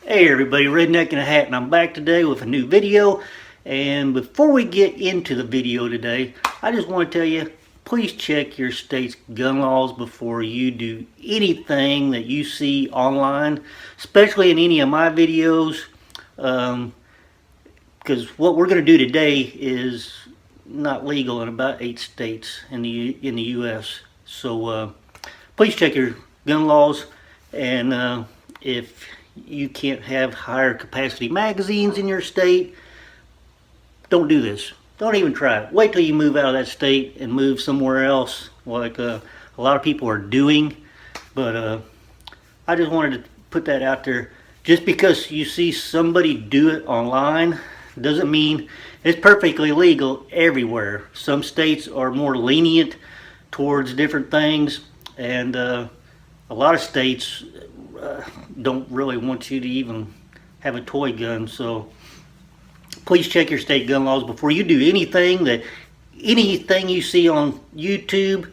Hey everybody, Redneck in a Hat, and I'm back today with a new video. And before we get into the video today, I just want to tell you, please check your state's gun laws before you do anything that you see online, especially in any of my videos, because what we're going to do today is not legal in about 8 states in the U.S. So please check your gun laws, and if you can't have higher capacity magazines in your state, don't do this. Don't even try it. Wait till you move out of that state and move somewhere else, like a lot of people are doing. But I just wanted to put that out there. Just because you see somebody do it online doesn't mean it's perfectly legal everywhere. Some states are more lenient towards different things, and a lot of states don't really want you to even have a toy gun. So please check your state gun laws before you do anything you see on YouTube.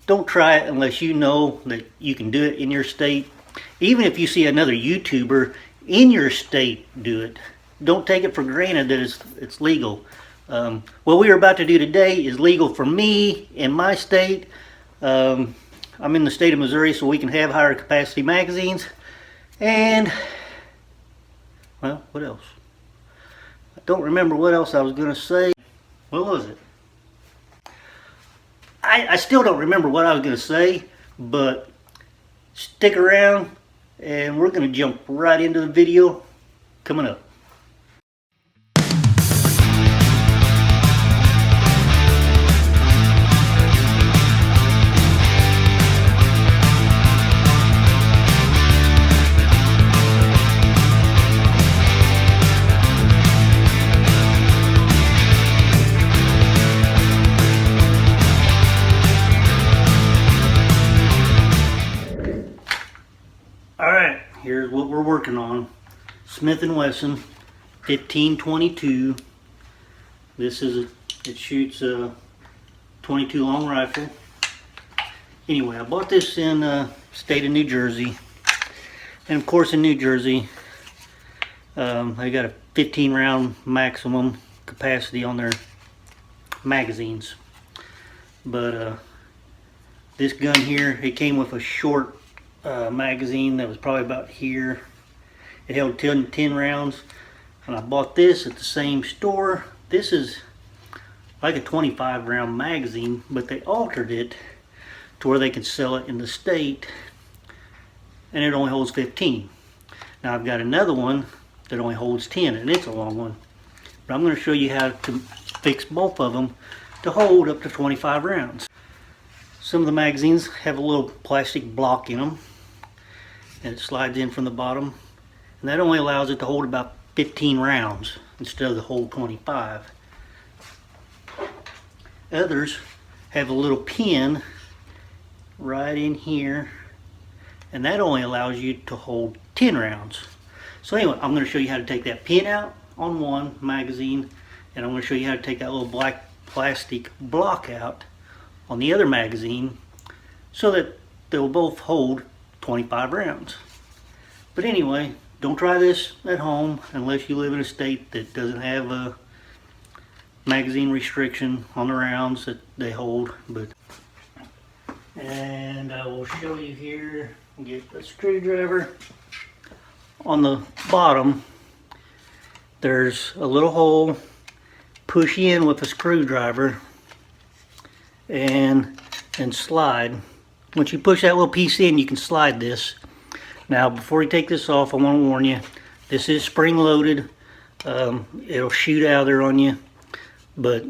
Don't try it unless you know that you can do it in your state. Even if you see another YouTuber in your state do it, don't take it for granted that it's legal. What we are about to do today is legal for me in my state. I'm in the state of Missouri, so we can have higher capacity magazines. And, well, what else? I don't remember what else I was going to say. What was it? I still don't remember what I was going to say, but stick around and we're going to jump right into the video coming up. Alright, here's what we're working on. Smith Wesson 1522. It shoots a 22 long rifle. Anyway, I bought this in state of New Jersey. And of course in New Jersey, they got a 15 round maximum capacity on their magazines. But this gun here, it came with a short magazine that was probably about here. It held 10 rounds, and I bought this at the same store. This is like a 25 round magazine, but they altered it to where they could sell it in the state, and it only holds 15. Now I've got another one that only holds 10, and it's a long one, but I'm going to show you how to fix both of them to hold up to 25 rounds. Some of the magazines have a little plastic block in them, and it slides in from the bottom, and that only allows it to hold about 15 rounds instead of the whole 25. Others have a little pin right in here, and that only allows you to hold 10 rounds. So anyway, I'm going to show you how to take that pin out on one magazine, and I'm going to show you how to take that little black plastic block out on the other magazine, so that they'll both hold 25 rounds. But anyway, don't try this at home unless you live in a state that doesn't have a magazine restriction on the rounds that they hold. And I will show you here. Get a screwdriver. On the bottom there's a little hole. Push in with a screwdriver and slide. Once you push that little piece in, you can slide this. Now before you take this off, I want to warn you, this is spring loaded. It'll shoot out there on you, but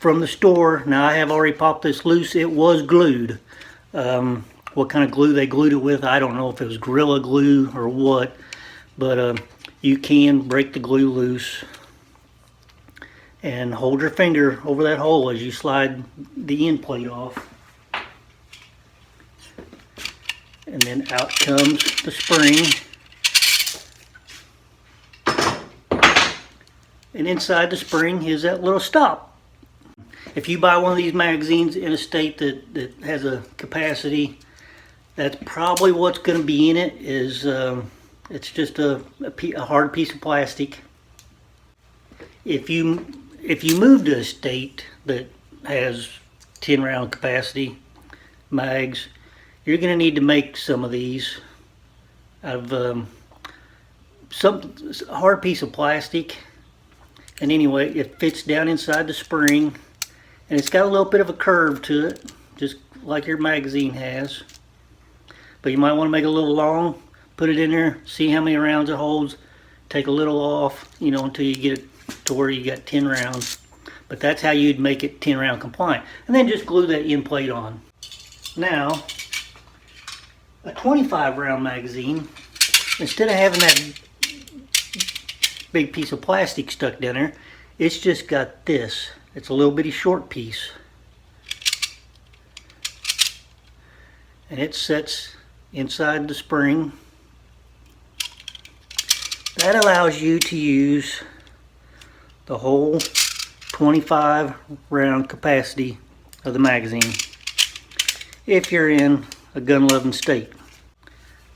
from the store, now I have already popped this loose. It was glued. What kind of glue they glued it with, I don't know if it was Gorilla Glue or what, but you can break the glue loose and hold your finger over that hole as you slide the end plate off. And then out comes the spring. And inside the spring is that little stop. If you buy one of these magazines in a state that has a capacity, that's probably what's going to be in it, is It's just a hard piece of plastic. If you move to a state that has 10 round capacity mags, you're going to need to make some of these out of some hard piece of plastic. And anyway, it fits down inside the spring, and it's got a little bit of a curve to it, just like your magazine has. But you might want to make it a little long, put it in there, see how many rounds it holds, take a little off, you know, until you get it to where you got 10 rounds. But that's how you'd make it 10 round compliant. And then just glue that end plate on. Now, a 25 round magazine, instead of having that big piece of plastic stuck down there, it's just got this. It's a little bitty short piece. And it sets inside the spring. That allows you to use the whole 25 round capacity of the magazine if you're in a gun loving state.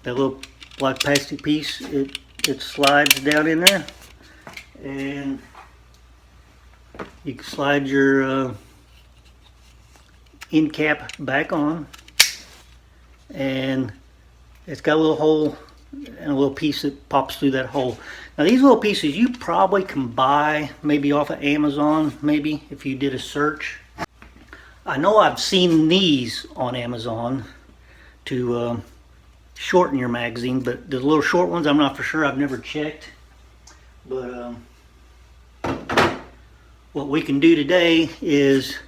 That little black plastic piece, it slides down in there, and you can slide your end cap back on, and it's got a little hole and a little piece that pops through that hole. Now these little pieces you probably can buy maybe off of Amazon, maybe if you did a search. I know I've seen these on Amazon to shorten your magazine, but the little short ones I'm not for sure, I've never checked. But what we can do today is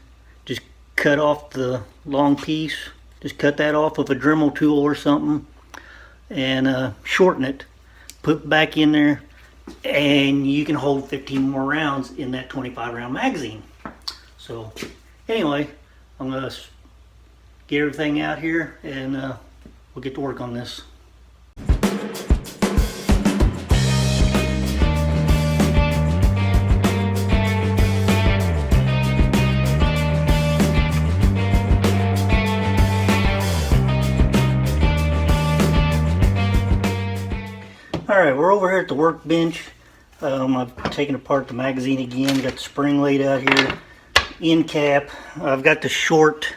just cut off the long piece, just cut that off with a Dremel tool or something, and shorten it, put it back in there, and you can hold 15 more rounds in that 25 round magazine. So anyway, I'm going to get everything out here, and we'll get to work on this. Alright, we're over here at the workbench. I've taken apart the magazine again, got the spring laid out here, end cap. I've got the short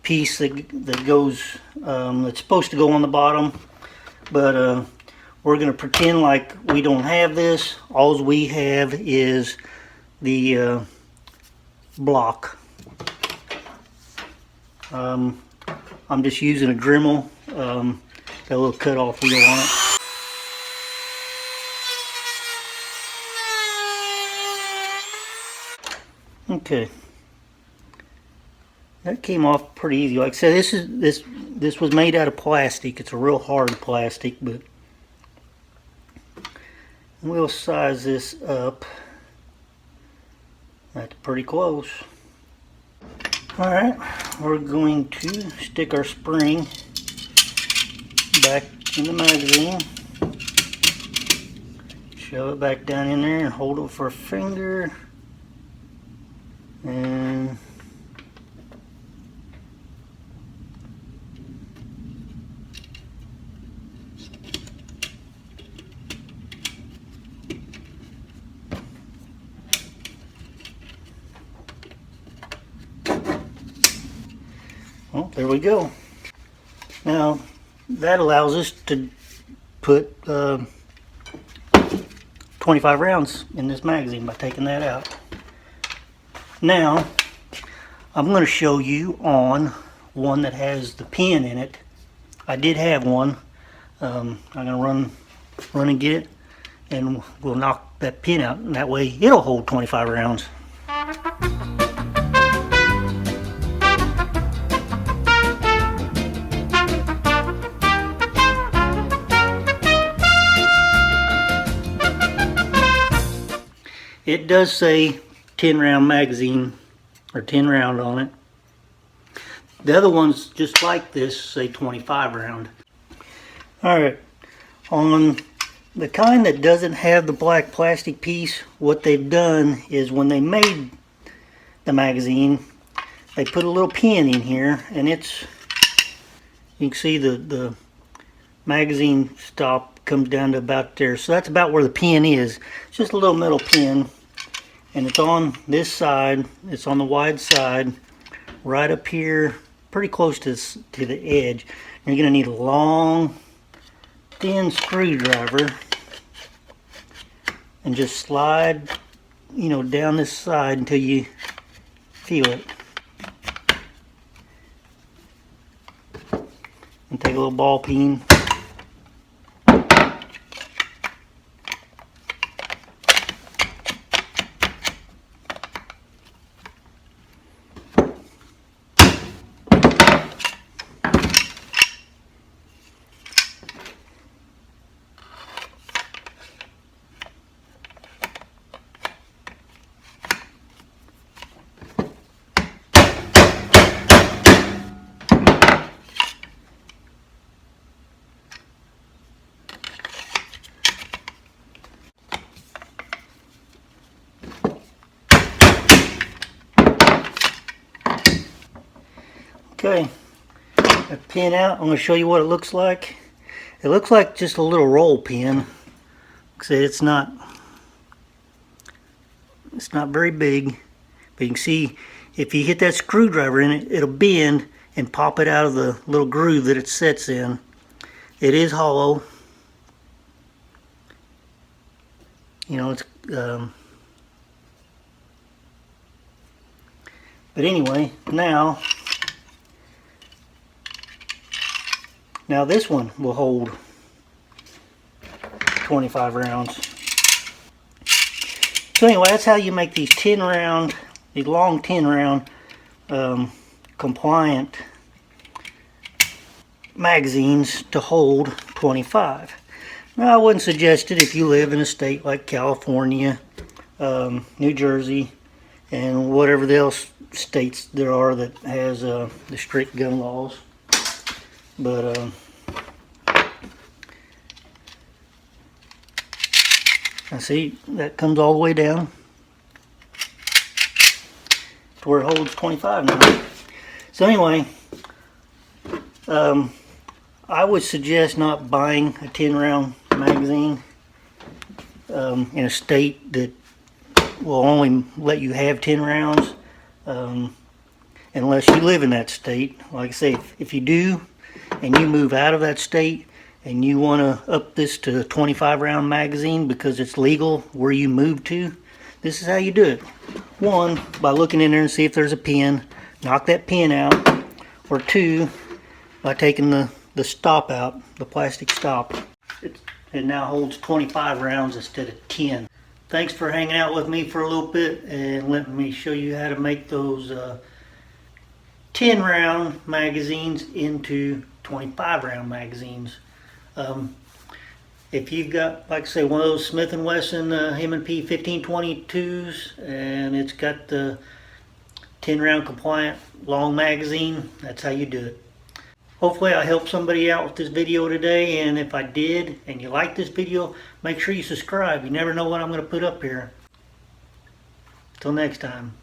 piece that goes, that's supposed to go on the bottom, but we're going to pretend like we don't have this. All we have is the block. I'm just using a Dremel, got a little cut off wheel on it. Okay, that came off pretty easy. Like I said, this was made out of plastic. It's a real hard plastic, but we'll size this up. That's pretty close. All right, we're going to stick our spring back in the magazine, shove it back down in there, and hold it for a finger. And well, there we go. Now that allows us to put 25 rounds in this magazine by taking that out. Now, I'm going to show you on one that has the pin in it. I did have one. I'm going to run and get it, and we'll knock that pin out, and that way it'll hold 25 rounds. It does say 10 round magazine, or 10 round on it. The other ones just like this say 25 round. Alright, on the kind that doesn't have the black plastic piece, what they've done is when they made the magazine, they put a little pin in here, and it's, you can see the magazine stop comes down to about there. So that's about where the pin is. It's just a little metal pin, and it's on this side. It's on the wide side, right up here, pretty close to the edge. And you're going to need a long, thin screwdriver, and just slide, you know, down this side until you feel it. And take a little ball peen. Okay, that pin out. I'm going to show you what it looks like. It looks like just a little roll pin. It's not very big, but you can see if you hit that screwdriver in it, it'll bend and pop it out of the little groove that it sets in. It is hollow. You know, it's but anyway, now this one will hold 25 rounds. So anyway, that's how you make these 10 round, these long 10 round compliant magazines to hold 25. Now I wouldn't suggest it if you live in a state like California, New Jersey, and whatever else states there are that has the strict gun laws. But I see that comes all the way down to where it holds 25 now. So anyway, I would suggest not buying a 10 round magazine in a state that will only let you have 10 rounds unless you live in that state. Like I say, if you do and you move out of that state and you want to up this to a 25 round magazine because it's legal where you moved to, this is how you do it. One, by looking in there and see if there's a pin, knock that pin out. Or two, by taking the stop out, the plastic stop. It now holds 25 rounds instead of 10. Thanks for hanging out with me for a little bit and letting me show you how to make those 10 round magazines into 25 round magazines. If you've got, like I say, one of those Smith Wesson M&P 1522s and it's got the 10 round compliant long magazine, that's how you do it. Hopefully I helped somebody out with this video today, and if I did and you like this video, make sure you subscribe. You never know what I'm going to put up here. Till next time.